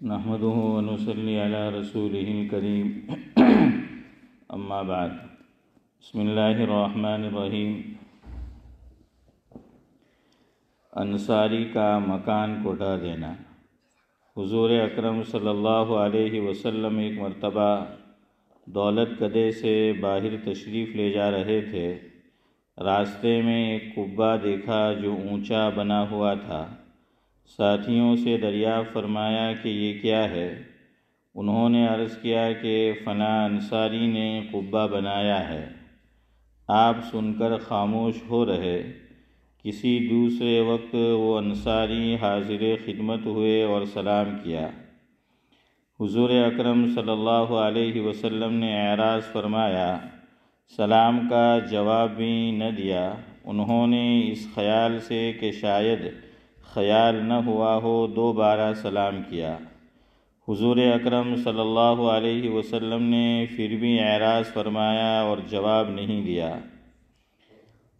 نحمده ونصلي على رسوله الكريم اما بعد بسم اللہ الرحمن الرحیم۔ انصاری کا مکان کو ڈھا دینا۔ حضور اکرم صلی اللہ علیہ وسلم ایک مرتبہ دولت کدے سے باہر تشریف لے جا رہے تھے۔ راستے میں ایک قبہ دیکھا جو اونچا بنا ہوا تھا۔ ساتھیوں سے دریافت فرمایا کہ یہ کیا ہے؟ انہوں نے عرض کیا کہ فلاں انصاری نے قبہ بنایا ہے۔ آپ سن کر خاموش ہو رہے۔ کسی دوسرے وقت وہ انصاری حاضر خدمت ہوئے اور سلام کیا۔ حضور اکرم صلی اللہ علیہ وسلم نے اعراض فرمایا، سلام کا جواب بھی نہ دیا۔ انہوں نے اس خیال سے کہ شاید خیال نہ ہوا ہو دوبارہ سلام کیا۔ حضور اکرم صلی اللہ علیہ وسلم نے پھر بھی اعراض فرمایا اور جواب نہیں دیا۔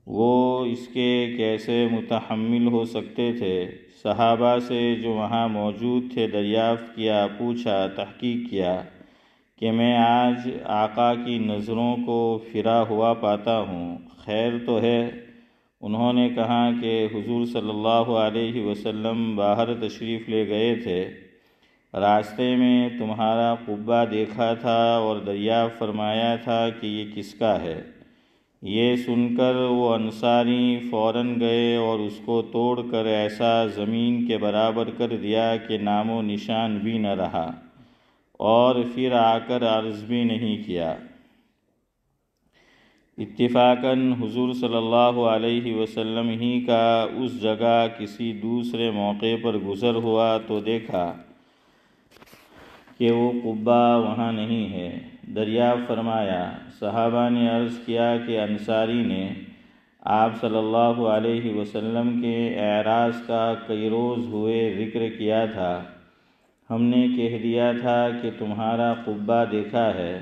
وہ اس کے کیسے متحمل ہو سکتے تھے؟ صحابہ سے جو وہاں موجود تھے دریافت کیا، پوچھا، تحقیق کیا کہ میں آج آقا کی نظروں کو پھرا ہوا پاتا ہوں، خیر تو ہے؟ انہوں نے کہا کہ حضور صلی اللہ علیہ وسلم باہر تشریف لے گئے تھے، راستے میں تمہارا قبہ دیکھا تھا اور دریافت فرمایا تھا کہ یہ کس کا ہے۔ یہ سن کر وہ انصاری فوراً گئے اور اس کو توڑ کر ایسا زمین کے برابر کر دیا کہ نام و نشان بھی نہ رہا، اور پھر آ کر عرض بھی نہیں کیا۔ اتفاقاً حضور صلی اللہ علیہ وسلم ہی کا اس جگہ کسی دوسرے موقع پر گزر ہوا تو دیکھا کہ وہ قبہ وہاں نہیں ہے۔ دریافت فرمایا۔ صحابہ نے عرض کیا کہ انصاری نے آپ صلی اللہ علیہ وسلم کے اعراض کا کئی روز ہوئے ذکر کیا تھا، ہم نے کہہ دیا تھا کہ تمہارا قبہ دیکھا ہے،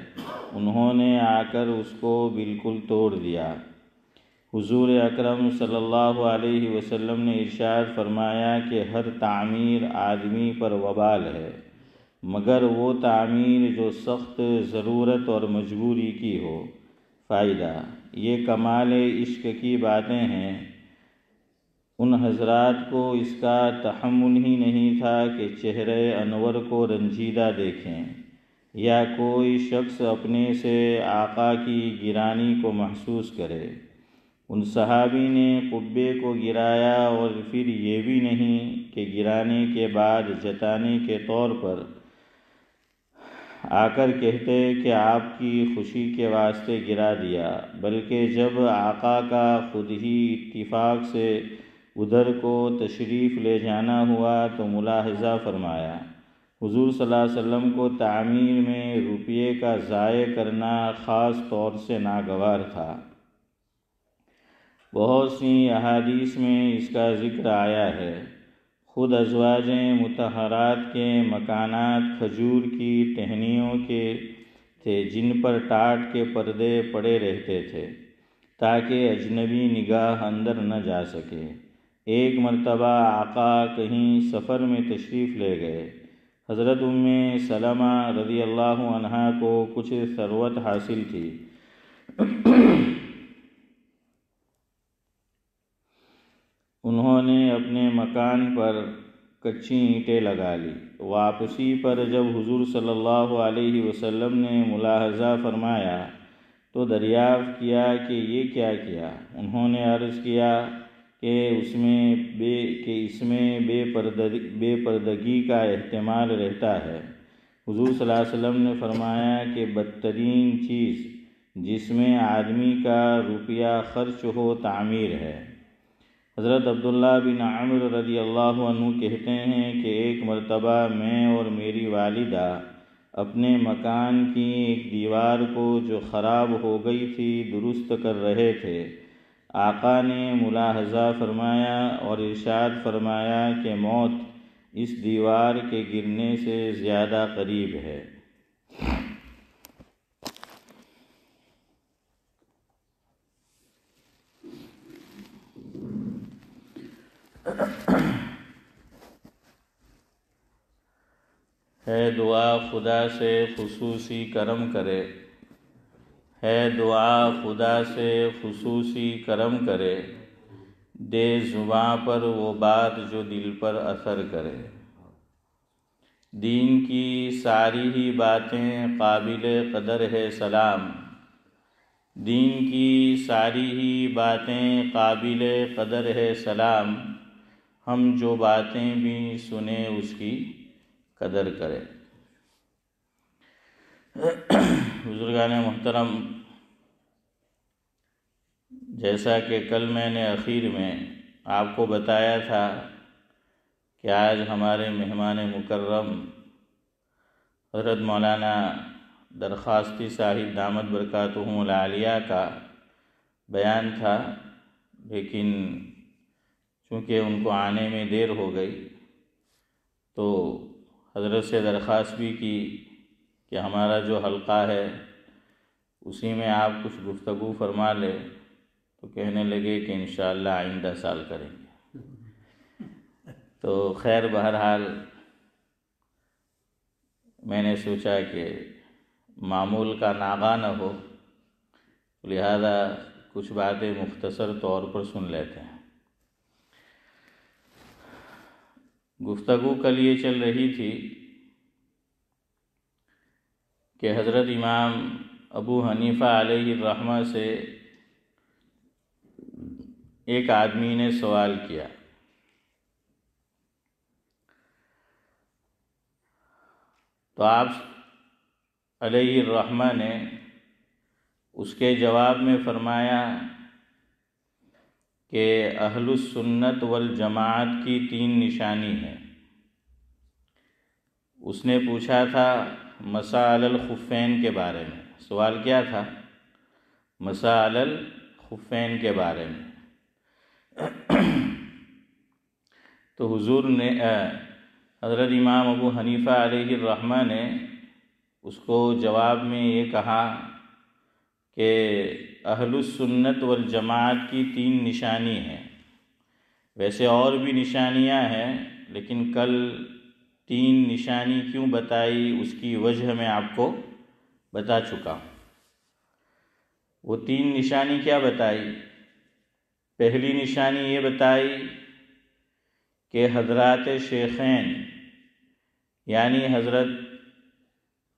انہوں نے آ کر اس کو بالکل توڑ دیا۔ حضور اکرم صلی اللہ علیہ وسلم نے ارشاد فرمایا کہ ہر تعمیر آدمی پر وبال ہے، مگر وہ تعمیر جو سخت ضرورت اور مجبوری کی ہو۔ فائدہ: یہ کمال عشق کی باتیں ہیں۔ ان حضرات کو اس کا تحمل ہی نہیں تھا کہ چہرہ انور کو رنجیدہ دیکھیں، یا کوئی شخص اپنے سے آقا کی گرانی کو محسوس کرے۔ ان صحابی نے قبے کو گرایا اور پھر یہ بھی نہیں کہ گرانے کے بعد جتانے کے طور پر آ کر کہتے کہ آپ کی خوشی کے واسطے گرا دیا، بلکہ جب آقا کا خود ہی اتفاق سے ادھر کو تشریف لے جانا ہوا تو ملاحظہ فرمایا، حضور صلی اللہ علیہ وسلم کو تعمیر میں روپیے کا ضائع کرنا خاص طور سے ناگوار تھا۔ بہت سی احادیث میں اس کا ذکر آیا ہے۔ خود ازواج مطہرات کے مکانات کھجور کی ٹہنیوں کے تھے جن پر ٹاٹ کے پردے پڑے رہتے تھے تاکہ اجنبی نگاہ اندر نہ جا سکے۔ ایک مرتبہ آقا کہیں سفر میں تشریف لے گئے۔ حضرت ام سلمہ رضی اللہ عنہا کو کچھ ثروت حاصل تھی۔ انہوں نے اپنے مکان پر کچی اینٹیں لگا لی۔ واپسی پر جب حضور صلی اللہ علیہ وسلم نے ملاحظہ فرمایا تو دریافت کیا کہ یہ کیا کیا؟ انہوں نے عرض کیا کہ اس میں بے پردگی کا احتمال رہتا ہے۔ حضور صلی اللہ علیہ وسلم نے فرمایا کہ بدترین چیز جس میں آدمی کا روپیہ خرچ ہو تعمیر ہے۔ حضرت عبداللہ بن عمرو رضی اللہ عنہ کہتے ہیں کہ ایک مرتبہ میں اور میری والدہ اپنے مکان کی ایک دیوار کو جو خراب ہو گئی تھی درست کر رہے تھے۔ آقا نے ملاحظہ فرمایا اور ارشاد فرمایا کہ موت اس دیوار کے گرنے سے زیادہ قریب ہے۔ ہے دعا خدا سے خصوصی کرم کرے، ہے دعا خدا سے خصوصی کرم کرے، دے زباں پر وہ بات جو دل پر اثر کرے۔ دین کی ساری ہی باتیں قابل قدر ہے سلام، دین کی ساری ہی باتیں قابل قدر ہے سلام، ہم جو باتیں بھی سنیں اس کی قدر کرے۔ بزرگان محترم، جیسا کہ کل میں نے اخیر میں آپ کو بتایا تھا کہ آج ہمارے مہمان مکرم حضرت مولانا درخواستی صاحب دامت برکاتہم العالیہ کا بیان تھا، لیکن چونکہ ان کو آنے میں دیر ہو گئی تو حضرت سے درخواست بھی کی کہ ہمارا جو حلقہ ہے اسی میں آپ کچھ گفتگو فرما لے، تو کہنے لگے کہ انشاءاللہ آئندہ سال کریں گے۔ تو خیر، بہرحال میں نے سوچا کہ معمول کا ناغہ نہ ہو، لہذا کچھ باتیں مختصر طور پر سن لیتے ہیں۔ گفتگو کل یہ چل رہی تھی کہ حضرت امام ابو حنیفہ علیہ الرحمہ سے ایک آدمی نے سوال کیا، تو آپ علیہ الرحمہ نے اس کے جواب میں فرمایا کہ اہل السنت والجماعت کی 3 نشانی ہے۔ اس نے پوچھا تھا مسح علی الخفین کے بارے میں، سوال کیا تھا؟ مسح علی الخفین کے بارے میں۔ تو حضور نے حضرت امام ابو حنیفہ علیہ الرحمہ نے اس کو جواب میں یہ کہا کہ اہل السنت والجماعت کی 3 نشانی ہیں۔ ویسے اور بھی نشانیاں ہیں، لیکن کل 3 نشانی کیوں بتائی اس کی وجہ میں آپ کو بتا چکا ہوں۔ وہ 3 نشانی کیا بتائی؟ پہلی نشانی یہ بتائی کہ حضرات شیخین یعنی حضرت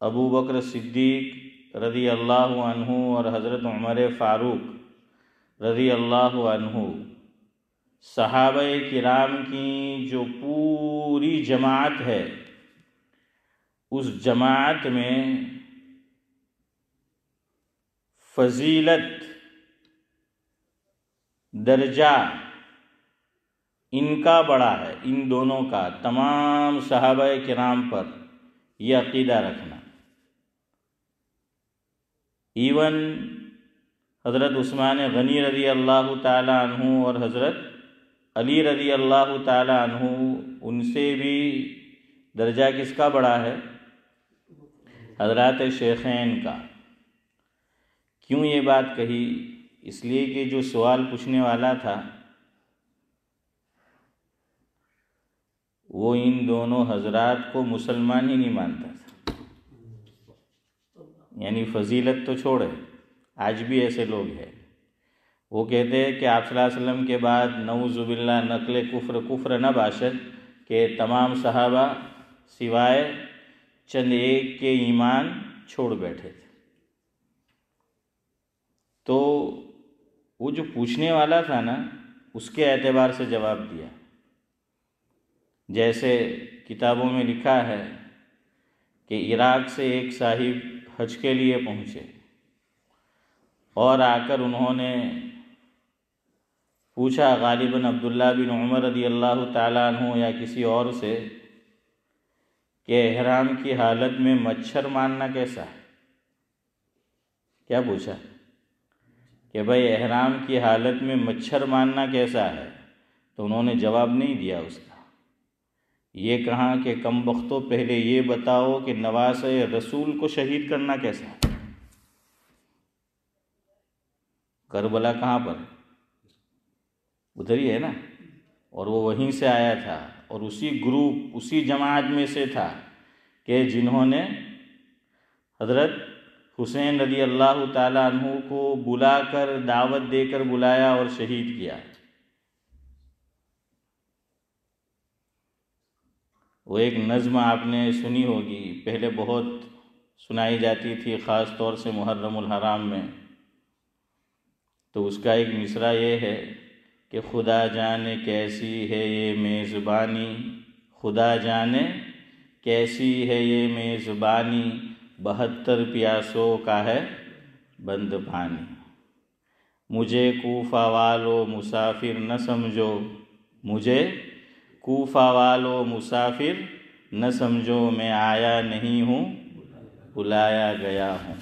ابو بکر صدیق رضی اللہ عنہ اور حضرت عمر فاروق رضی اللہ عنہ، صحابہ کرام کی جو پوری جماعت ہے، اس جماعت میں فضیلت، درجہ ان کا بڑا ہے، ان دونوں کا، تمام صحابہ کرام پر یہ عقیدہ رکھنا۔ ایون حضرت عثمان غنی رضی اللہ تعالی عنہ اور حضرت علی رضی اللہ تعالی عنہ، ان سے بھی درجہ کس کا بڑا ہے؟ حضرات شیخین کا۔ کیوں یہ بات کہی؟ اس لیے کہ جو سوال پوچھنے والا تھا وہ ان دونوں حضرات کو مسلمان ہی نہیں مانتا تھا، یعنی فضیلت تو چھوڑے، آج بھی ایسے لوگ ہیں، وہ کہتے ہیں کہ آپ صلی اللہ علیہ وسلم کے بعد نعوذ باللہ نقل کفر نہ باشد کہ تمام صحابہ سوائے چند ایک کے ایمان چھوڑ بیٹھے تھے۔ تو وہ جو پوچھنے والا تھا نا، اس کے اعتبار سے جواب دیا۔ جیسے کتابوں میں لکھا ہے کہ عراق سے ایک صاحب حج کے لیے پہنچے اور آ کر انہوں نے پوچھا غالباً عبداللہ بن عمر رضی اللہ تعالیٰ عنہ یا کسی اور سے کہ احرام کی حالت میں مچھر مارنا کیسا ہے؟ کیا پوچھا؟ کہ بھائی احرام کی حالت میں مچھر مارنا کیسا ہے؟ تو انہوں نے جواب نہیں دیا اس کا، یہ کہا کہ کم بختوں پہلے یہ بتاؤ کہ نواسۂ رسول کو شہید کرنا کیسا ہے؟ کربلا کہاں پر؟ ادھر ہی ہے نا، اور وہ وہیں سے آیا تھا اور اسی گروپ، اسی جماعت میں سے تھا کہ جنہوں نے حضرت حسین رضی اللہ تعالیٰ عنہ کو بلا کر دعوت دے کر بلایا اور شہید کیا۔ وہ ایک نظم آپ نے سنی ہوگی، پہلے بہت سنائی جاتی تھی، خاص طور سے محرم الحرام میں۔ تو اس کا ایک مصرع یہ ہے کہ خدا جانے کیسی ہے یہ میزبانی، خدا جانے کیسی ہے یہ میزبانی، 72 پیاسوں کا ہے بند پانی۔ مجھے کوفہ والو مسافر نہ سمجھو، مجھے کوفہ والو مسافر نہ سمجھو، میں آیا نہیں ہوں بلایا گیا ہوں۔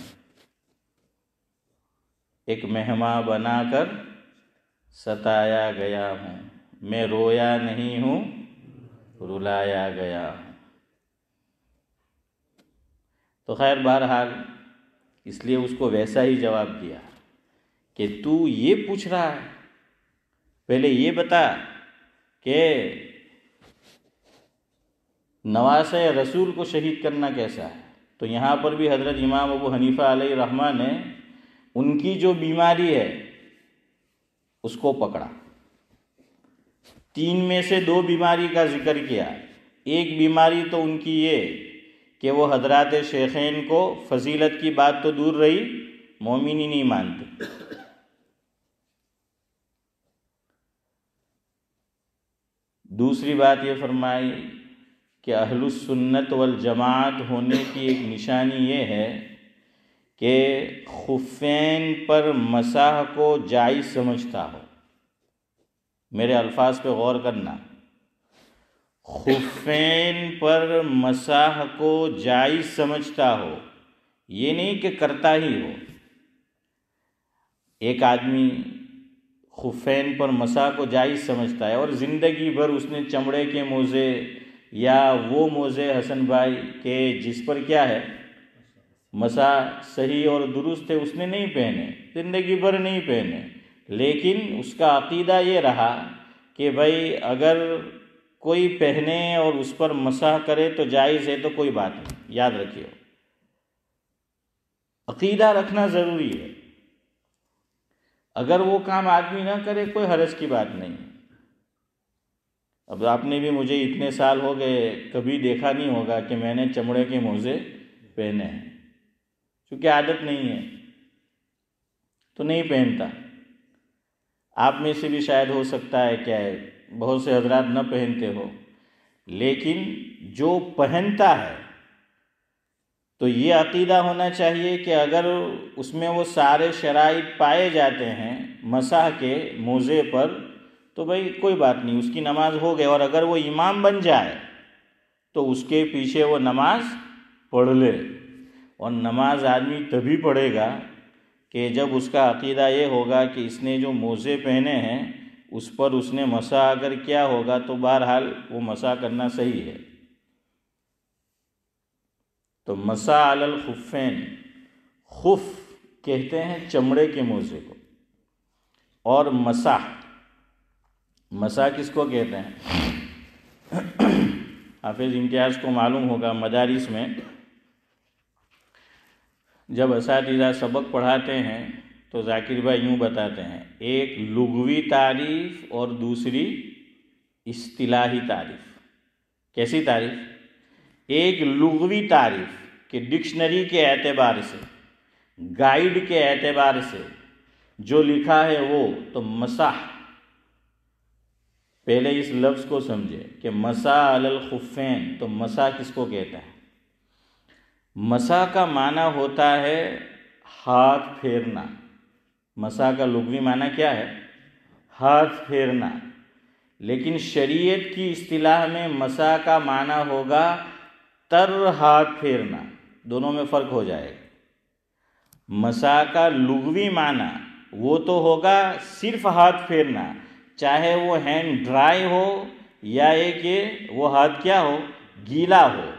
ایک مہمان بنا کر ستایا گیا ہوں، میں رویا نہیں ہوں رلایا گیا ہوں۔ تو خیر بہرحال اس لیے اس کو ویسا ہی جواب دیا کہ تو یہ پوچھ رہا ہے، پہلے یہ بتا کہ نواسہ رسول کو شہید کرنا کیسا ہے۔ تو یہاں پر بھی حضرت امام ابو حنیفہ علیہ رحمہ نے ان کی جو بیماری ہے اس کو پکڑا، 3 میں سے 2 بیماری کا ذکر کیا۔ ایک بیماری تو ان کی یہ کہ وہ حضرات شیخین کو فضیلت کی بات تو دور رہی، مومن ہی نہیں مانتے۔ دوسری بات یہ فرمائی کہ اہل السنت والجماعت ہونے کی ایک نشانی یہ ہے کہ خفین پر مسح کو جائز سمجھتا ہو۔ میرے الفاظ پہ غور کرنا، خفین پر مسح کو جائز سمجھتا ہو، یہ نہیں کہ کرتا ہی ہو۔ ایک آدمی خفین پر مسح کو جائز سمجھتا ہے اور زندگی بھر اس نے چمڑے کے موزے یا وہ موزے حسن بھائی کہ جس پر کیا ہے مسح صحیح اور درست ہے اس نے نہیں پہنے، زندگی بھر نہیں پہنے، لیکن اس کا عقیدہ یہ رہا کہ بھائی اگر کوئی پہنے اور اس پر مسح کرے تو جائز ہے، تو کوئی بات نہیں۔ یاد رکھیے، عقیدہ رکھنا ضروری ہے۔ اگر وہ کام آدمی نہ کرے کوئی حرج کی بات نہیں۔ اب آپ نے بھی مجھے اتنے سال ہو گئے کبھی دیکھا نہیں ہوگا کہ میں نے چمڑے کے موزے پہنے ہیں، چونکہ عادت نہیں ہے تو نہیں پہنتا۔ آپ میں سے بھی شاید ہو سکتا ہے کہ بہت سے حضرات نہ پہنتے ہو، لیکن جو پہنتا ہے تو یہ عقیدہ ہونا چاہیے کہ اگر اس میں وہ سارے شرائط پائے جاتے ہیں مسح کے موزے پر تو بھائی کوئی بات نہیں، اس کی نماز ہو گئے۔ اور اگر وہ امام بن جائے تو اس کے پیچھے وہ نماز پڑھ لے، اور نماز آدمی تبھی پڑھے گا کہ جب اس کا عقیدہ یہ ہوگا کہ اس نے جو موزے پہنے ہیں اس پر اس نے مسح اگر کیا ہوگا تو بہرحال وہ مسح کرنا صحیح ہے۔ تو مسح علی الخفین، خف کہتے ہیں چمڑے کے موزے کو، اور مسح کس کو کہتے ہیں؟ حافظ امتیاز کو معلوم ہوگا، مدارس میں جب اساتذہ سبق پڑھاتے ہیں تو ذاکر بھائی یوں بتاتے ہیں، ایک لغوی تعریف اور دوسری اصطلاحی تعریف۔ کیسی تعریف؟ ایک لغوی تعریف کہ ڈکشنری کے اعتبار سے، گائیڈ کے اعتبار سے جو لکھا ہے وہ، تو مسح، پہلے اس لفظ کو سمجھے کہ مسح علی الخفین، تو مسح کس کو کہتا ہے؟ مسح کا معنی ہوتا ہے ہاتھ پھیرنا۔ مسح کا لغوی معنی کیا ہے؟ ہاتھ پھیرنا۔ لیکن شریعت کی اصطلاح میں مسح کا معنی ہوگا تر ہاتھ پھیرنا، دونوں میں فرق ہو جائے گا۔ مسح کا لغوی معنی وہ تو ہوگا صرف ہاتھ پھیرنا، چاہے وہ ہینڈ ڈرائی ہو یا کہ وہ ہاتھ کیا ہو، گیلا ہو،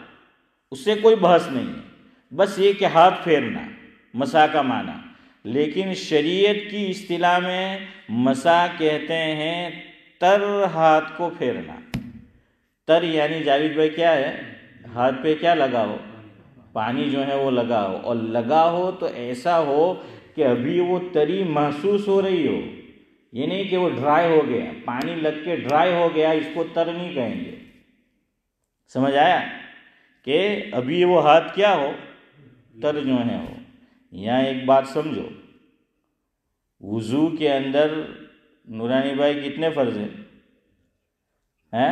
اس سے کوئی بحث نہیں ہے، بس یہ کہ ہاتھ پھیرنا مسح کا معنی۔ لیکن شریعت کی اصطلاح میں مسح کہتے ہیں تر ہاتھ کو پھیرنا۔ تر یعنی جاوید بھائی کیا ہے؟ ہاتھ پہ کیا لگا ہو؟ پانی جو ہے وہ لگا ہو، اور لگا ہو تو ایسا ہو کہ ابھی وہ تری محسوس ہو رہی ہو، یہ نہیں کہ وہ ڈرائی ہو گیا، پانی لگ کے ڈرائی ہو گیا، اس کو تر نہیں کہیں گے۔ سمجھ آیا کہ ابھی وہ ہاتھ کیا ہو؟ تر جو ہے ہو۔ یہاں ایک بات سمجھو، وضو کے اندر نورانی بھائی کتنے فرض ہیں؟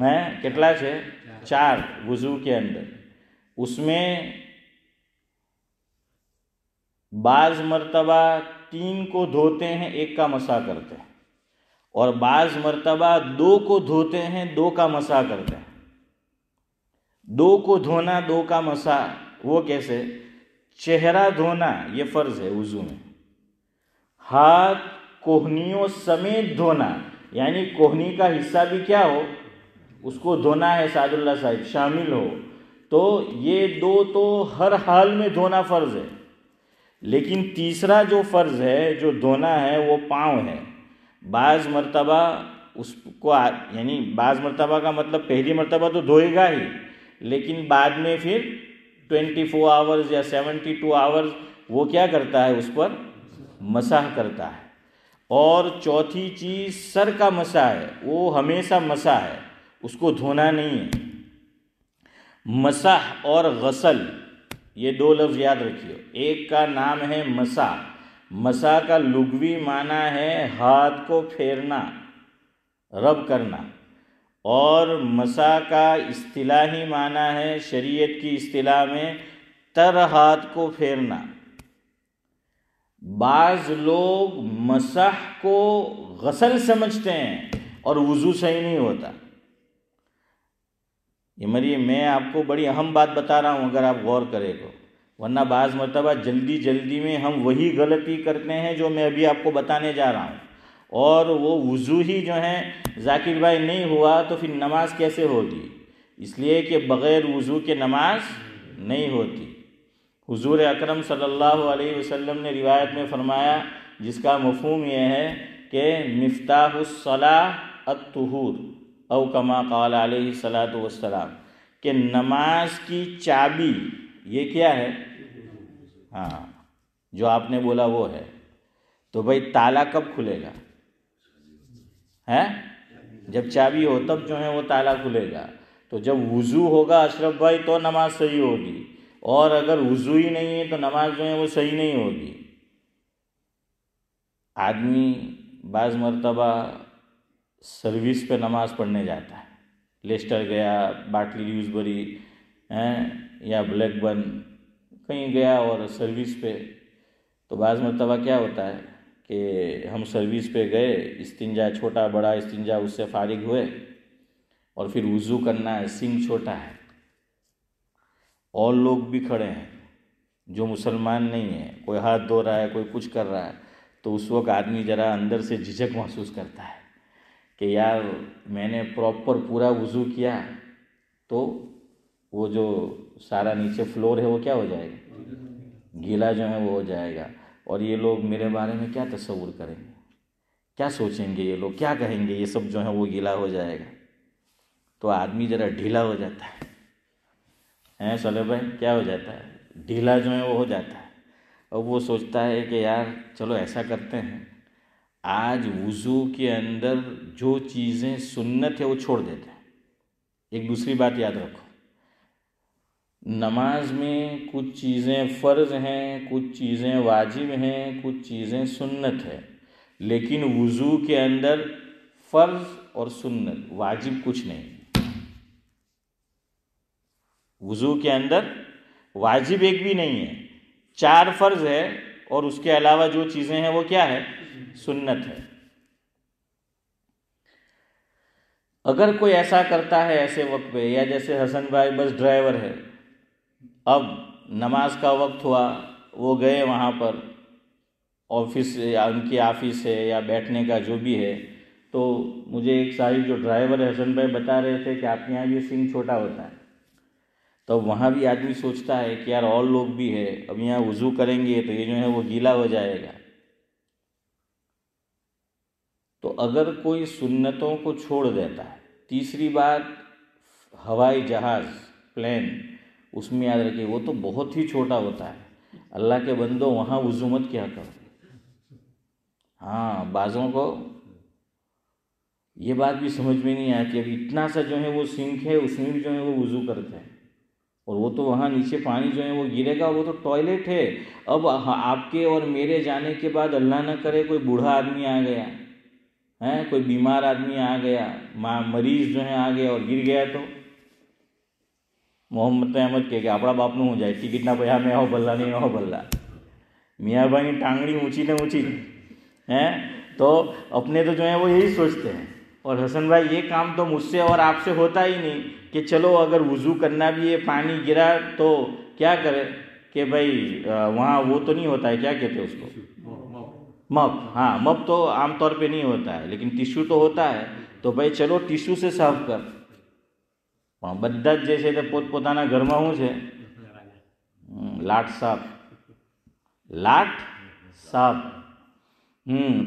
ہیں، کتلا છે؟ 4 وضو کے اندر۔ اس میں بعض مرتبہ 3 کو دھوتے ہیں، 1 کا مسح کرتے ہیں، اور بعض مرتبہ 2 کو دھوتے ہیں، 2 کا مسح کرتے ہیں۔ 2 کو دھونا، 2 کا مسح، وہ کیسے؟ چہرہ دھونا یہ فرض ہے وضو میں، ہاتھ کوہنیوں سمیت دھونا، یعنی کوہنی کا حصہ بھی کیا ہو؟ اس کو دھونا ہے، سعد اللہ صاحب شامل ہو، تو یہ 2 تو ہر حال میں دھونا فرض ہے۔ لیکن تیسرا جو فرض ہے جو دھونا ہے وہ پاؤں ہے۔ بعض مرتبہ اس کو یعنی بعض مرتبہ کا مطلب پہلی مرتبہ تو دھوئے گا ہی، لیکن بعد میں پھر 24 آورز یا 72 آورز وہ کیا کرتا ہے؟ اس پر مسح کرتا ہے۔ اور چوتھی چیز سر کا مسح ہے، وہ ہمیشہ مسح ہے، اس کو دھونا نہیں ہے۔ مسح اور غسل یہ 2 لفظ یاد رکھیے، ایک کا نام ہے مسح۔ مسح کا لغوی معنی ہے ہاتھ کو پھیرنا، رب کرنا، اور مسح کا اصطلاحی معنی ہے شریعت کی اصطلاح میں تر ہاتھ کو پھیرنا۔ بعض لوگ مسح کو غسل سمجھتے ہیں اور وضو صحیح نہیں ہوتا۔ یہ میں آپ کو بڑی اہم بات بتا رہا ہوں، اگر آپ غور کرے گا، ورنہ بعض مرتبہ جلدی میں ہم وہی غلطی کرتے ہیں جو میں ابھی آپ کو بتانے جا رہا ہوں، اور وہ وضو ہی جو ہے ذاکر بھائی نہیں ہوا تو پھر نماز کیسے ہوگی؟ اس لیے کہ بغیر وضو کے نماز نہیں ہوتی۔ حضور اکرم صلی اللہ علیہ وسلم نے روایت میں فرمایا، جس کا مفہوم یہ ہے کہ مفتاح الصلاۃ الطہور، او کما قال علیہ الصلاۃ والسلام، کہ نماز کی چابی یہ کیا ہے؟ ہاں، جو آپ نے بولا وہ ہے۔ تو بھائی تالا کب کھلے گا؟ ہے جب چابی ہو تب جو ہے وہ تالا کھلے گا۔ تو جب وضو ہوگا اشرف بھائی تو نماز صحیح ہوگی، اور اگر وضو ہی نہیں ہے تو نماز جو ہے وہ صحیح نہیں ہوگی۔ آدمی بعض مرتبہ سروس پہ نماز پڑھنے جاتا ہے، لیسٹر گیا، باٹلی ڈیوزبری یا بلیک برن کہیں گیا اور سروس پہ، تو بعض مرتبہ کیا ہوتا ہے کہ ہم سروس پہ گئے، استنجا چھوٹا بڑا استنجا اس سے فارغ ہوئے، اور پھر وضو کرنا ہے، سنک چھوٹا ہے، اور لوگ بھی کھڑے ہیں جو مسلمان نہیں ہیں، کوئی ہاتھ دھو رہا ہے، کوئی کچھ کر رہا ہے، تو اس وقت آدمی ذرا اندر سے جھجک محسوس کرتا ہے کہ یار میں نے پراپر پورا وضو کیا تو وہ جو سارا نیچے فلور ہے وہ کیا ہو جائے گا؟ گیلا جو ہے وہ ہو جائے گا، اور یہ لوگ میرے بارے میں کیا تصور کریں گے، کیا سوچیں گے، یہ لوگ کیا کہیں گے، یہ سب جو ہے وہ گیلا ہو جائے گا۔ تو آدمی ذرا ڈھیلا ہو جاتا ہے، صالح بھائی کیا ہو جاتا ہے؟ ڈھیلا جو ہے وہ ہو جاتا ہے، اور وہ سوچتا ہے کہ یار چلو ایسا کرتے ہیں، آج وضو کے اندر جو چیزیں سنت ہے وہ چھوڑ دیتے ہیں۔ ایک دوسری بات یاد رکھو، نماز میں کچھ چیزیں فرض ہیں، کچھ چیزیں واجب ہیں، کچھ چیزیں سنت ہے، لیکن وضو کے اندر فرض اور سنت، واجب کچھ نہیں۔ وضو کے اندر واجب ایک بھی نہیں ہے، 4 فرض ہے، اور اس کے علاوہ جو چیزیں ہیں وہ کیا ہے؟ سنت ہے۔ اگر کوئی ایسا کرتا ہے ایسے وقت پہ، یا جیسے حسن بھائی بس ڈرائیور ہے، اب نماز کا وقت ہوا، وہ گئے وہاں پر آفس یا ان کی آفس ہے یا بیٹھنے کا جو بھی ہے، تو مجھے ایک صاحب جو ڈرائیور ہے حسن بھائی بتا رہے تھے کہ آپ کے یہاں یہ سنک چھوٹا ہوتا ہے، تو وہاں بھی آدمی سوچتا ہے کہ یار اور لوگ بھی ہے، اب یہاں وضو کریں گے تو یہ جو ہے وہ گیلا ہو جائے گا۔ تو اگر کوئی سنتوں کو چھوڑ دیتا ہے تیسری بات ہوائی جہاز پلین، اس میں یاد رکھیے وہ تو بہت ہی چھوٹا ہوتا ہے. اللہ کے بندوں وہاں وضو مت کیا کرو. ہاں بعضوں کو یہ بات بھی سمجھ میں نہیں آتی. اب اتنا سا جو ہے وہ سنک ہے اس میں بھی جو ہے وہ وضو کرتے ہیں، اور وہ تو وہاں نیچے پانی جو ہے وہ گرے گا، اور وہ تو ٹوائلٹ ہے. اب آپ کے اور میرے جانے کے بعد اللہ نہ کرے کوئی بوڑھا آدمی آ گیا ہے، کوئی بیمار آدمی آ گیا، مریض جو ہے آ گیا اور گر گیا، تو محمد احمد کہ اپنا باپ نو ہو جائے ٹکٹ نہ پیا میں ہو بلّا نہیں ہو بلّا. میاں بھائی ٹانگڑی اونچی نہ اونچی ہیں، تو اپنے تو جو ہے وہ یہی سوچتے ہیں. اور حسن بھائی یہ کام تو مجھ سے اور آپ سے ہوتا ہی نہیں کہ چلو اگر وضو کرنا بھی ہے پانی گرا تو کیا کرے کہ بھائی وہاں وہ تو نہیں ہوتا ہے، کیا کہتے ہیں اس کو، مپ. ہاں مپ تو عام طور پہ نہیں ہوتا ہے، لیکن ٹیشو تو ہوتا ہے. تو بھائی چلو ٹیشو سے صاف کر. બધા જ જે છે તે પોતપોતાના ઘરમાં શું છે લાટ સાફ.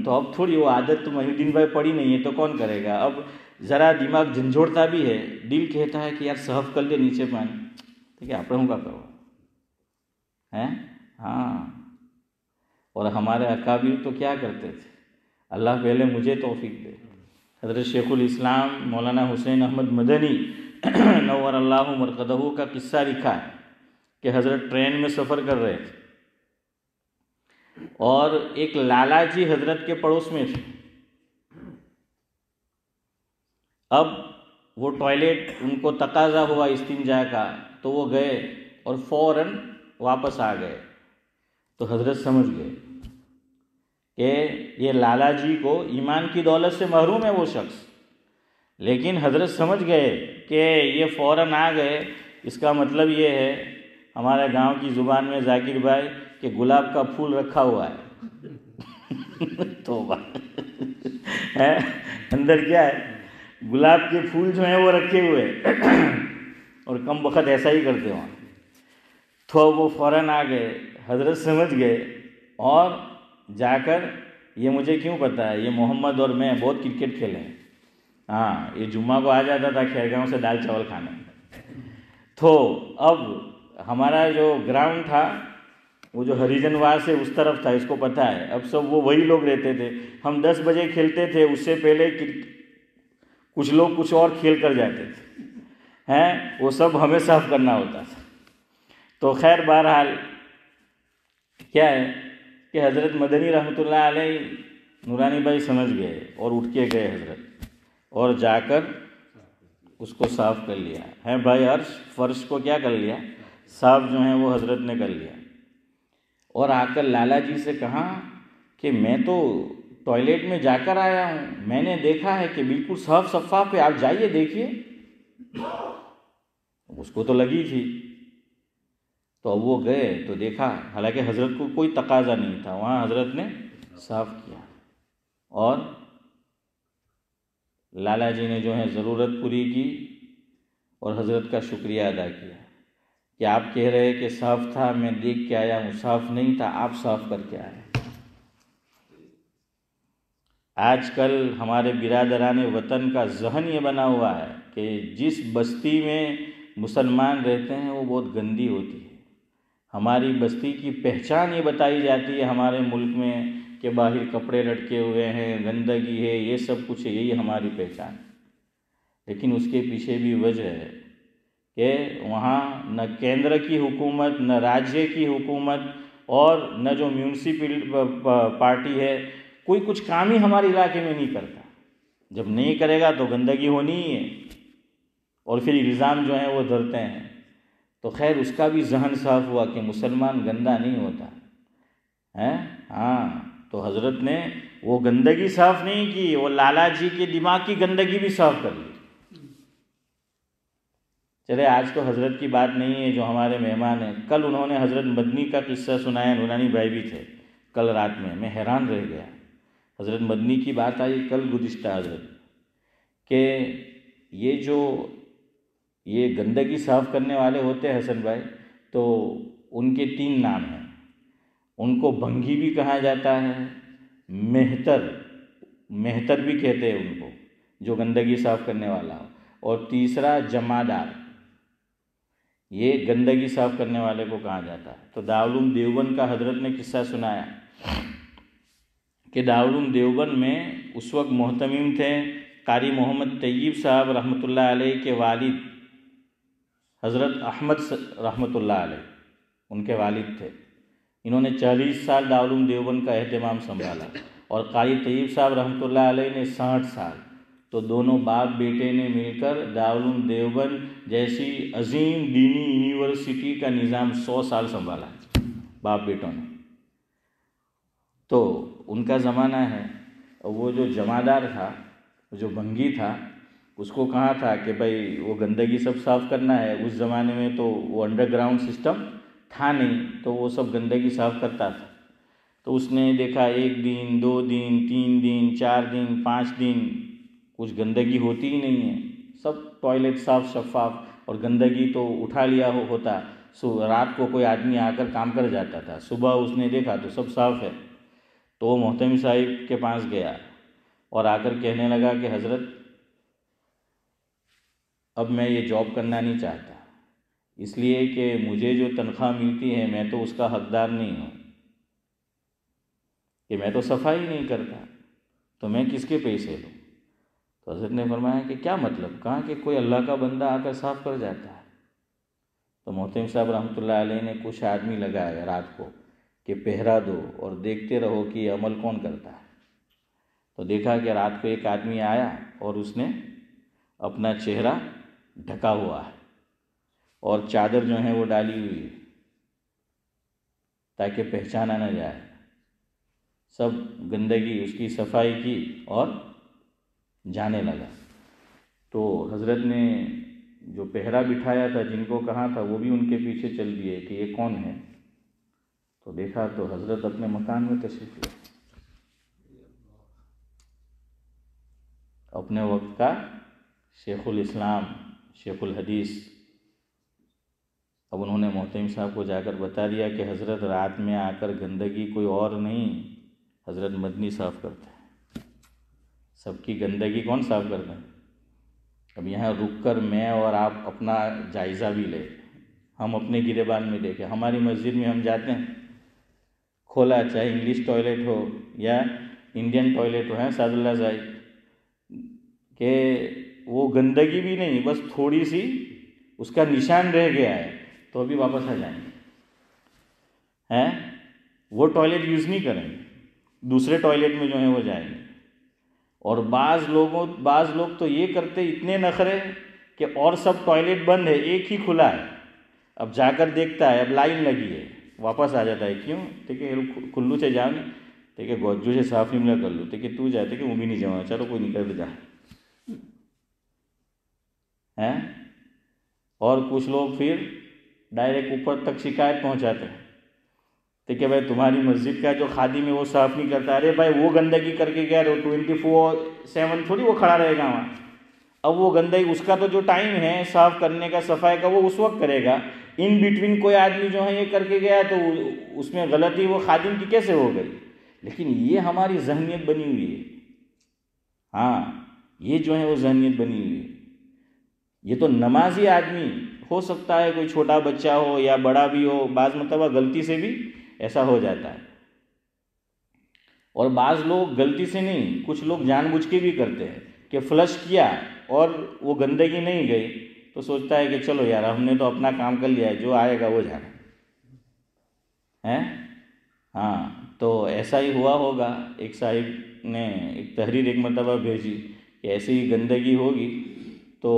تو اب تھوڑی وہ عادت تو محی الدین بھائی پڑی نہیں ہے تو کون کرے گا. اب ذرا دماغ جھنجھوڑتا بھی ہے، دل کہتا ہے کہ یار صاف کر لے نیچے پانی، ٹھیک ہے آپ کا کرو ہیں. ہاں اور ہمارے اکابر تو کیا کرتے تھے، اللہ پہلے مجھے توفیق دے. حضرت شیخ الاسلام مولانا حسین احمد مدنی نور اللہ مرقدہ کا قصہ لکھا ہے کہ حضرت ٹرین میں سفر کر رہے تھے اور ایک لالا جی حضرت کے پڑوس میں تھے. اب وہ ٹوائلٹ ان کو تقاضا ہوا استنجا کا، تو وہ گئے اور فوراً واپس آ گئے. تو حضرت سمجھ گئے کہ یہ لالا جی کو ایمان کی دولت سے محروم ہے وہ شخص، لیکن حضرت سمجھ گئے کہ یہ فوراً آ گئے، اس کا مطلب یہ ہے ہمارے گاؤں کی زبان میں ذاکر بھائی کہ گلاب کا پھول رکھا ہوا ہے. توبہ ہے اندر کیا ہے، گلاب کے پھول جو ہیں وہ رکھے ہوئے اور کم وقت ایسا ہی کرتے ہوں. تو وہ فوراً آ گئے. حضرت سمجھ گئے اور جا کر یہ مجھے کیوں پتہ ہے، یہ محمد اور میں بہت کرکٹ کھیلے ہیں. ہاں یہ جمعہ کو آ جاتا تھا کھیرگاؤں سے دال چاول کھانے. تو اب ہمارا جو گراؤنڈ تھا وہ جو ہریجن وار سے اس طرف تھا، اس کو پتہ ہے. اب سب وہ وہی لوگ رہتے تھے. ہم 10 بجے کھیلتے تھے، اس سے پہلے کچھ لوگ کچھ اور کھیل کر جاتے تھے ہیں، وہ سب ہمیں صاف کرنا ہوتا تھا. تو خیر بہرحال کیا ہے کہ حضرت مدنی رحمۃ اللہ علیہ نورانی بھائی سمجھ گئے اور اٹھ کے گئے حضرت اور جا کر اس کو صاف کر لیا ہے. بھائی فرش کو کیا کر لیا، صاف جو ہے وہ حضرت نے کر لیا. اور آ کر لالا جی سے کہا کہ میں تو ٹوائلٹ میں جا کر آیا ہوں، میں نے دیکھا ہے کہ بالکل صاف شفاف ہے، آپ جائیے دیکھیے. اس کو تو لگی تھی. تو اب وہ گئے تو دیکھا، حالانکہ حضرت کو کوئی تقاضا نہیں تھا، وہاں حضرت نے صاف کیا اور لالا جی نے جو ہے ضرورت پوری کی اور حضرت کا شکریہ ادا کیا کہ آپ کہہ رہے کہ صاف تھا، میں دیکھ کے آیا ہوں، صاف نہیں تھا آپ صاف کر کے آئے. آج کل ہمارے برادران وطن کا ذہن یہ بنا ہوا ہے کہ جس بستی میں مسلمان رہتے ہیں وہ بہت گندی ہوتی ہے. ہماری بستی کی پہچان یہ بتائی جاتی ہے ہمارے ملک میں کہ باہر کپڑے لٹکے ہوئے ہیں، گندگی ہے، یہ سب کچھ ہے، یہی ہماری پہچان. لیکن اس کے پیچھے بھی وجہ ہے کہ وہاں نہ کیندر کی حکومت، نہ راجیہ کی حکومت اور نہ جو میونسپل پارٹی ہے، کوئی کچھ کام ہی ہمارے علاقے میں نہیں کرتا. جب نہیں کرے گا تو گندگی ہونی ہی ہے اور پھر الزام جو ہیں وہ دھرتے ہیں. تو خیر اس کا بھی ذہن صاف ہوا کہ مسلمان گندا نہیں ہوتا ہے. ہاں تو حضرت نے وہ گندگی صاف نہیں کی، وہ لالا جی کے دماغ کی گندگی بھی صاف کر لی. چلے آج تو حضرت کی بات نہیں ہے، جو ہمارے مہمان ہیں کل انہوں نے حضرت مدنی کا قصہ سنایا، نورانی بھائی بھی تھے کل رات میں حیران رہ گیا. حضرت مدنی کی بات آئی کل گزشتہ حضرت کہ یہ گندگی صاف کرنے والے ہوتے ہیں حسن بھائی، تو ان کے 3 نام ہیں. ان کو بھنگی بھی کہا جاتا ہے، مہتر بھی کہتے ہیں ان کو. جو گندگی صاف کرنے والا ہو، اور تیسرا جمعدار، یہ گندگی صاف کرنے والے کو کہا جاتا ہے۔ تو دارالعلوم دیوبند کا حضرت نے قصہ سنایا کہ دارالعلوم دیوبند میں اس وقت محتمم تھے قاری محمد طیب صاحب رحمۃ اللہ علیہ کے والد حضرت احمد رحمۃ اللہ علیہ، ان کے والد تھے۔ انہوں نے 40 سال دارالعلوم دیوبند کا اہتمام سنبھالا، اور قاری طیب صاحب رحمۃ اللہ علیہ نے 60 سال۔ تو دونوں باپ بیٹے نے مل کر دارالعلوم دیوبند جیسی عظیم دینی یونیورسٹی کا نظام 100 سال سنبھالا، باپ بیٹوں نے۔ تو ان کا زمانہ ہے، اور وہ جو جمعدار تھا، جو بھنگی تھا، اس کو کہا تھا کہ بھائی وہ گندگی سب صاف کرنا ہے۔ اس زمانے میں تو وہ انڈر گراؤنڈ سسٹم تھا نہیں، تو وہ سب گندگی صاف کرتا تھا۔ تو اس نے دیکھا 1 دن 2 دن 3 دن 4 دن 5 دن کچھ گندگی ہوتی ہی نہیں ہے، سب ٹوائلٹ صاف شفاف، اور گندگی تو اٹھا لیا ہوتا۔ رات کو کوئی آدمی آ کر کام کر جاتا تھا، صبح اس نے دیکھا تو سب صاف ہے۔ تو وہ محتمم صاحب کے پاس گیا اور آ کر کہنے لگا کہ حضرت اب میں یہ جاب کرنا نہیں چاہتا، اس لیے کہ مجھے جو تنخواہ ملتی ہے میں تو اس کا حقدار نہیں ہوں، کہ میں تو صفائی نہیں کرتا، تو میں کس کے پیسے لوں؟ تو حضرت نے فرمایا کہ کیا مطلب؟ کہا کہ کوئی اللہ کا بندہ آ کر صاف کر جاتا ہے۔ تو محتمم صاحب رحمۃ اللہ علیہ نے کچھ آدمی لگایا رات کو کہ پہرا دو اور دیکھتے رہو کہ یہ عمل کون کرتا ہے۔ تو دیکھا کہ رات کو ایک آدمی آیا اور اس نے اپنا چہرہ ڈھکا ہوا ہے اور چادر جو ہے وہ ڈالی ہوئی ہے تاکہ پہچانا نہ جائے۔ سب گندگی اس کی صفائی کی اور جانے لگا۔ تو حضرت نے جو پہرا بٹھایا تھا، جن کو کہا تھا، وہ بھی ان کے پیچھے چل دیے کہ یہ کون ہے۔ تو دیکھا تو حضرت اپنے مکان میں تشریف لے، اپنے وقت کا شیخ الاسلام، شیخ الحدیث۔ اب انہوں نے محتمم صاحب کو جا کر بتا دیا کہ حضرت رات میں آ کر گندگی کوئی اور نہیں، حضرت مدنی صاف کرتے ہیں، سب کی گندگی کون صاف کرتا ہے؟ اب یہاں رک کر میں اور آپ اپنا جائزہ بھی لیں، ہم اپنے گریبان میں دیکھیں۔ ہماری مسجد میں ہم جاتے ہیں، کھولا، چاہے انگلش ٹوائلٹ ہو یا انڈین ٹوائلٹ ہو، سعد اللہ صاحب، کہ وہ گندگی بھی نہیں، بس تھوڑی سی اس کا نشان رہ گیا ہے تو ابھی واپس آ جائیں گے، وہ ٹوائلٹ یوز نہیں کریں گے، دوسرے ٹوائلٹ میں جو ہیں وہ جائیں گے۔ اور بعض لوگ تو یہ کرتے اتنے نخرے کہ اور سب ٹوائلٹ بند ہے، ایک ہی کھلا ہے، اب جا کر دیکھتا ہے، اب لائن لگی ہے، واپس آ جاتا ہے۔ کیوں؟ کہ کھلو سے جاؤ نہیں، کہ گوجو سے صاف نہیں ملا کر لو، کہ تو جاتے کہ وہ بھی نہیں جاؤں، چلو کوئی نہیں کر جا۔ اور کچھ لوگ پھر ڈائریکٹ اوپر تک شکایت پہنچاتے ہیں کہ بھائی تمہاری مسجد کا جو خادم ہے وہ صاف نہیں کرتا۔ ارے بھائی وہ گندگی کر کے گیا، 24/7 تھوڑی وہ کھڑا رہے گا وہاں۔ اب وہ گندگی، اس کا تو جو ٹائم ہے صاف کرنے کا، صفائی کا، وہ اس وقت کرے گا۔ ان بٹوین کوئی آدمی جو ہے یہ کر کے گیا تو اس میں غلطی وہ خادم کی کیسے ہو گئی؟ لیکن یہ ہماری ذہنیت بنی ہوئی ہے، یہ جو ہے وہ ذہنیت بنی ہوئی ہے۔ یہ تو نمازی آدمی ہو سکتا ہے، کوئی چھوٹا بچہ ہو یا بڑا بھی ہو، بعض مرتبہ غلطی سے بھی ایسا ہو جاتا ہے، اور بعض لوگ غلطی سے نہیں، کچھ لوگ جان بوجھ کے بھی کرتے ہیں کہ فلش کیا اور وہ گندگی نہیں گئی تو سوچتا ہے کہ چلو یار ہم نے تو اپنا کام کر لیا ہے، جو آئے گا وہ جانا ہے۔ تو ایسا ہی ہوا ہوگا۔ ایک صاحب نے ایک تحریر ایک مرتبہ بھیجی کہ ایسی ہی گندگی ہوگی، تو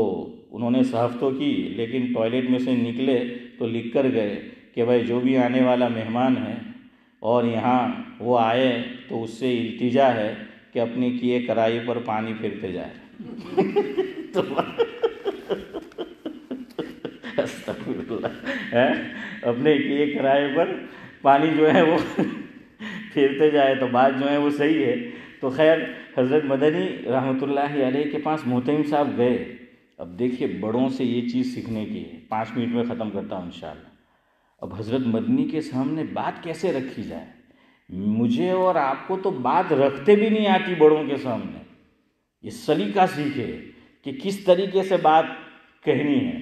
انہوں نے صاف تو کی، لیکن ٹوائلٹ میں سے نکلے تو لکھ کر گئے کہ بھائی جو بھی آنے والا مہمان ہے اور یہاں وہ آئے تو اس سے التجا ہے کہ اپنی کیے کرائی پر پانی پھرتے جائے۔ استغفر اللہ، اپنے کیے کرائے پر پانی جو ہے وہ پھرتے جائے، تو بات جو ہے وہ صحیح ہے۔ تو خیر، حضرت مدنی رحمۃ اللہ علیہ کے پاس محتمم صاحب گئے۔ اب دیکھیے بڑوں سے یہ چیز سیکھنے کی ہے، 5 منٹ میں ختم کرتا ہوں انشاءاللہ۔ اب حضرت مدنی کے سامنے بات کیسے رکھی جائے؟ مجھے اور آپ کو تو بات رکھتے بھی نہیں آتی بڑوں کے سامنے، یہ سلیقہ سیکھے کہ کس طریقے سے بات کہنی ہے۔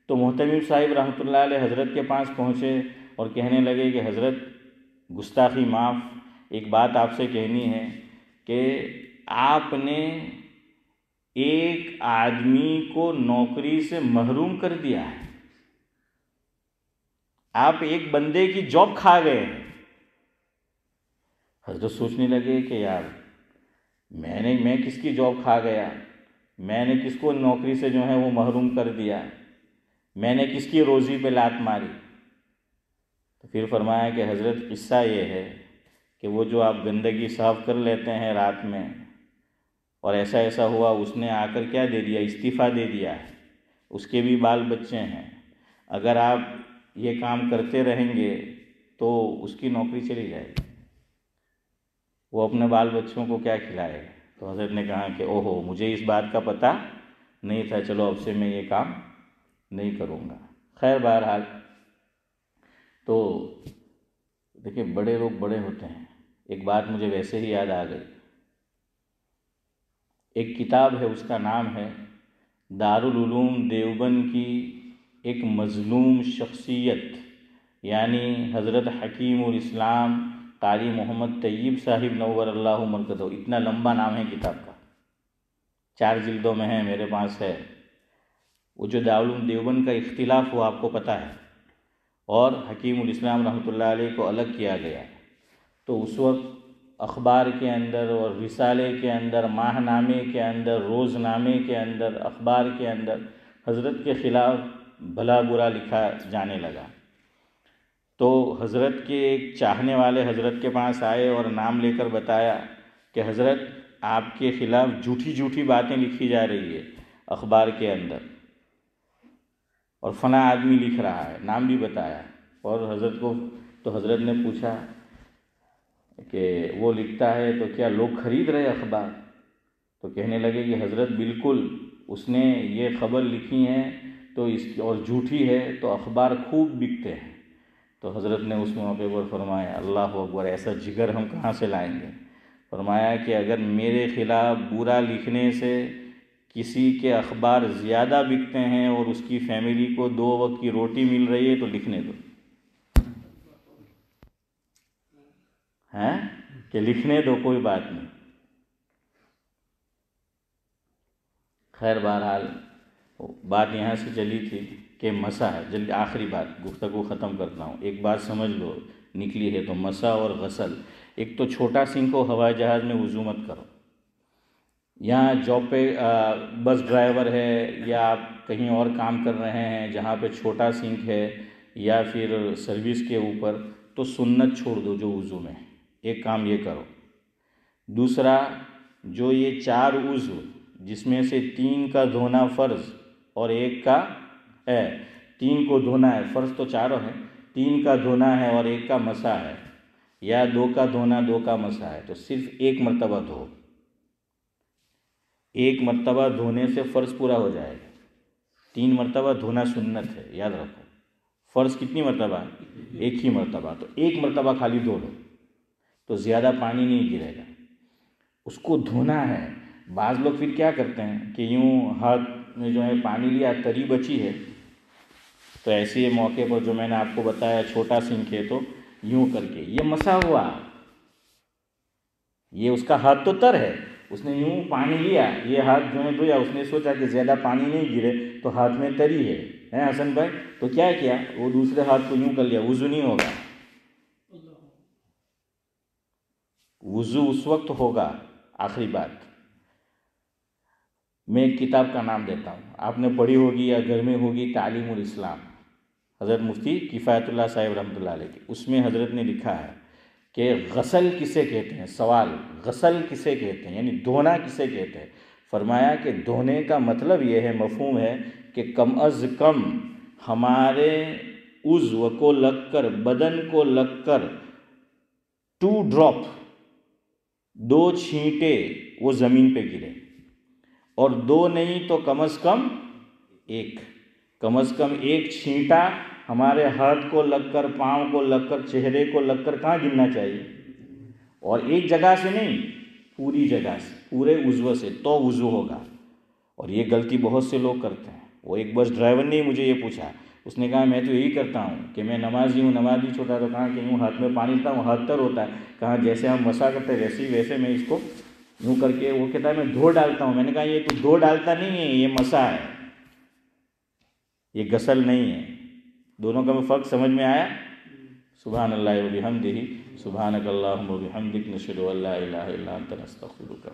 تو محتمم صاحب رحمۃ اللہ علیہ حضرت کے پاس پہنچے اور کہنے لگے کہ حضرت گستاخی معاف، ایک بات آپ سے کہنی ہے کہ آپ نے ایک آدمی کو نوکری سے محروم کر دیا ہے، آپ ایک بندے کی جاب کھا گئے ہیں۔ حضرت سوچنے لگے کہ یار میں کس کی جاب کھا گیا، میں نے کس کو نوکری سے جو ہے وہ محروم کر دیا، میں نے کس کی روزی پہ لات ماری۔ تو پھر فرمایا کہ حضرت قصہ یہ ہے کہ وہ جو آپ گندگی صاف کر لیتے ہیں رات میں، اور ایسا ہوا اس نے آ کر کیا دے دیا، استعفیٰ دے دیا ہے، اس کے بھی بال بچے ہیں، اگر آپ یہ کام کرتے رہیں گے تو اس کی نوکری چلی جائے گی، وہ اپنے بال بچوں کو کیا کھلائے گا۔ تو حضرت نے کہا کہ اوہو مجھے اس بات کا پتہ نہیں تھا، چلو اب سے میں یہ کام نہیں کروں گا۔ خیر بہرحال تو دیکھیں بڑے لوگ بڑے ہوتے ہیں۔ ایک بات مجھے ویسے ہی یاد آ گئی، ایک کتاب ہے اس کا نام ہے دارالعلوم دیوبند کی ایک مظلوم شخصیت، یعنی حضرت حکیم الاسلام قاری محمد طیب صاحب نور اللہ مرکزہ۔ اتنا لمبا نام ہے کتاب کا، 4 جلدوں میں ہے، میرے پاس ہے۔ وہ جو دارالعلوم دیوبند کا اختلاف ہوا آپ کو پتہ ہے، اور حکیم الاسلام رحمۃ اللہ علیہ کو الگ کیا گیا، تو اس وقت اخبار کے اندر اور رسالے کے اندر، ماہ نامے کے اندر، روز نامے کے اندر، اخبار کے اندر حضرت کے خلاف بھلا برا لکھا جانے لگا۔ تو حضرت کے ایک چاہنے والے حضرت کے پاس آئے اور نام لے کر بتایا کہ حضرت آپ کے خلاف جھوٹی باتیں لکھی جا رہی ہے اخبار کے اندر، اور فلاں آدمی لکھ رہا ہے، نام بھی بتایا۔ اور حضرت کو تو حضرت نے پوچھا کہ وہ لکھتا ہے تو کیا لوگ خرید رہے اخبار؟ تو کہنے لگے کہ حضرت بالکل، اس نے یہ خبر لکھی ہے تو اس کی اور جھوٹی ہے تو اخبار خوب بکتے ہیں۔ تو حضرت نے اس موقع پر فرمایا اللہ اکبر، ایسا جگر ہم کہاں سے لائیں گے؟ فرمایا کہ اگر میرے خلاف برا لکھنے سے کسی کے اخبار زیادہ بکتے ہیں اور اس کی فیملی کو 2 وقت کی روٹی مل رہی ہے تو لکھنے دو، ہیں کہ لکھنے دو، کوئی بات نہیں۔ خیر بہرحال بات یہاں سے چلی تھی کہ مسح ہے، جلدی آخری بات گفتگو ختم کرتا ہوں، ایک بات سمجھ لو نکلی ہے تو مسح اور غسل۔ ایک تو چھوٹا سنکھ ہو ہوائی جہاز میں وضو مت کرو، یہاں جاب پہ بس ڈرائیور ہے یا آپ کہیں اور کام کر رہے ہیں جہاں پہ چھوٹا سنکھ ہے یا پھر سروس کے اوپر، تو سنت چھوڑ دو جو وضو میں، ایک کام یہ کرو۔ دوسرا، جو یہ 4 عضو جس میں سے 3 کا دھونا فرض اور 1 کا ہے، 3 کو دھونا ہے، فرض تو 4 ہے، 3 کا دھونا ہے اور 1 کا مسح ہے، یا 2 کا دھونا 2 کا مسح ہے، تو صرف 1 مرتبہ دھو۔ 1 مرتبہ دھونے سے فرض پورا ہو جائے گا۔ 3 مرتبہ دھونا سنت ہے، یاد رکھو۔ فرض کتنی مرتبہ؟ 1 ہی مرتبہ، تو 1 مرتبہ خالی دھو لو تو زیادہ پانی نہیں گرے گا، اس کو دھونا ہے۔ بعض لوگ پھر کیا کرتے ہیں کہ یوں ہاتھ میں جو ہے پانی لیا، تری بچی ہے تو ایسے موقع پر جو میں نے آپ کو بتایا چھوٹا سنکھ ہے تو یوں کر کے یہ مسح ہوا، یہ اس کا ہاتھ تو تر ہے، اس نے یوں پانی لیا، یہ ہاتھ جو ہے دھویا، اس نے سوچا کہ زیادہ پانی نہیں گرے تو ہاتھ میں تری ہے حسن بھائی، تو کیا کیا، وہ دوسرے ہاتھ کو یوں کر لیا، وضو نہیں ہوگا۔ وضو اس وقت ہوگا۔ آخری بات، میں ایک کتاب کا نام دیتا ہوں، آپ نے پڑھی ہوگی یا گھر میں ہوگی، تعلیم الاسلام، حضرت مفتی کفایت اللہ صاحب رحمۃ اللہ علیہ کی۔ اس میں حضرت نے لکھا ہے کہ غسل کسے کہتے ہیں، سوال غسل کسے کہتے ہیں، یعنی دھونا کسے کہتے ہیں۔ فرمایا کہ دھونے کا مطلب یہ ہے، مفہوم ہے کہ کم از کم ہمارے عضو کو لگ کر، بدن کو لگ کر 2 ڈراپ، 2 چھینٹے وہ زمین پہ گرے، اور 2 نہیں تو کم از کم 1، کم از کم 1 چھینٹا ہمارے ہاتھ کو لگ کر، پاؤں کو لگ کر، چہرے کو لگ کر کہاں گرنا چاہیے، اور ایک جگہ سے نہیں، پوری جگہ سے۔ پورے عضو سے تو وضو ہوگا. اور یہ غلطی بہت سے لوگ کرتے ہیں. وہ ایک بس ڈرائیور نے مجھے یہ پوچھا, اس نے کہا میں تو یہی کرتا ہوں کہ میں نمازی ہوں, نمازی چھوٹا, تو کہا کہ یوں ہاتھ میں پانی لیتا ہوں, ہاتھ تر ہوتا ہے. کہا جیسے ہم مسا کرتے ہیں ویسے میں اس کو یوں کر کے, وہ کہتا ہے میں دھو ڈالتا ہوں. میں نے کہا یہ تو دھو ڈالتا نہیں ہے, یہ مسا ہے, یہ غسل نہیں ہے. دونوں کا فرق سمجھ میں آیا؟ سبحان اللہ و بحمدہ, سبحانک اللہم و بحمدک, نشہد ان لا الہ الا انت, نستغفرک.